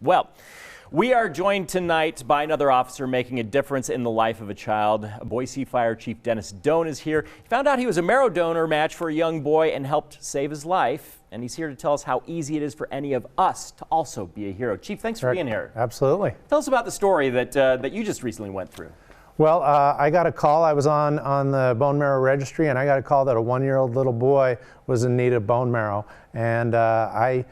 Well, we are joined tonight by another officer making a difference in the life of a child. Boise Fire Chief Dennis Doan is here. He found out he was a marrow donor match for a young boy and helped save his life. And he's here to tell us how easy it is for any of us to also be a hero. Chief, thanks for being here. Absolutely. Tell us about the story that you just recently went through. Well, I got a call. I was on the bone marrow registry, and I got a call that a 1-year-old little boy was in need of bone marrow. And I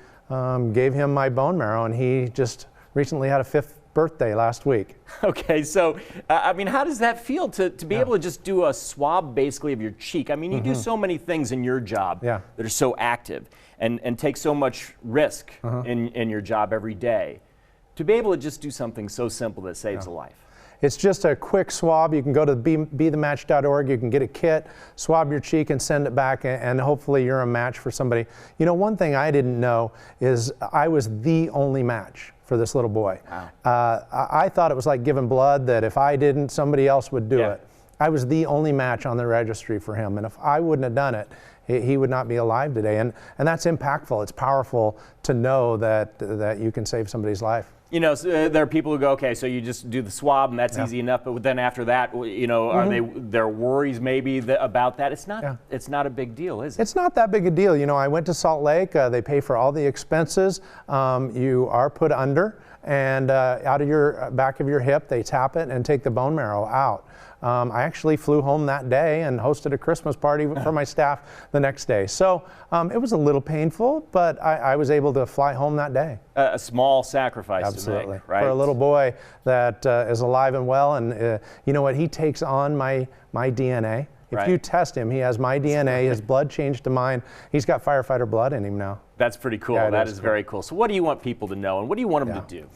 gave him my bone marrow, and he just recently had a 5th birthday last week. Okay, so I mean, how does that feel to be able to just do a swab basically of your cheek? I mean, you do so many things in your job that are so active and take so much risk in your job every day. To be able to just do something so simple that saves a life. It's just a quick swab. You can go to bethematch.org, you can get a kit, swab your cheek and send it back, and hopefully you're a match for somebody. You know, one thing I didn't know is I was the only match for this little boy. Wow. I thought it was like giving blood, that if I didn't, somebody else would do it. I was the only match on the registry for him, and if I wouldn't have done it, he would not be alive today. And that's impactful. It's powerful to know that you can save somebody's life. You know, so there are people who go, okay, so you just do the swab and that's easy enough, but then after that, you know, are there worries maybe about that? It's not a big deal, is it? It's not that big a deal. You know, I went to Salt Lake. They pay for all the expenses. You are put under, and out of your back of your hip, they tap it and take the bone marrow out. I actually flew home that day and hosted a Christmas party for my staff the next day. So it was a little painful, but I was able to fly home that day. A small sacrifice to make, right? For a little boy that is alive and well, and you know what? He takes on my DNA. If you test him, he has my DNA, his blood changed to mine. He's got firefighter blood in him now. That's pretty cool. Yeah, that is very cool. So what do you want people to know, and what do you want them to do?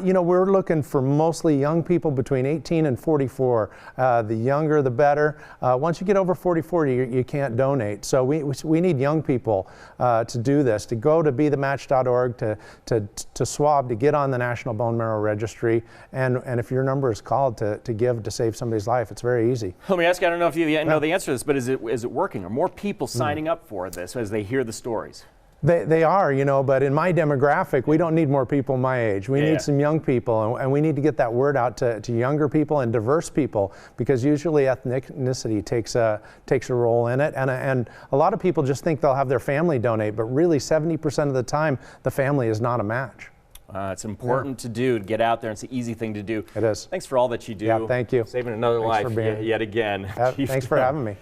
You know, we're looking for mostly young people between 18 and 44. The younger, the better. Once you get over 44, you can't donate. So we need young people to do this, to go to bethematch.org, to swab, to get on the National Bone Marrow Registry, and if your number is called, to give to save somebody's life. It's very easy. Let me ask you, I don't know if you know the answer to this, but is it working? Are more people signing up for this as they hear the stories? They are, you know, but in my demographic, we don't need more people my age. We need some young people, and we need to get that word out to younger people and diverse people, because usually ethnicity takes a role in it. And a lot of people just think they'll have their family donate, but really 70% of the time, the family is not a match. It's important to do, to get out there. It's an easy thing to do. It is. Thanks for all that you do. Yeah, thank you. Saving another life yet again. Thanks for having me.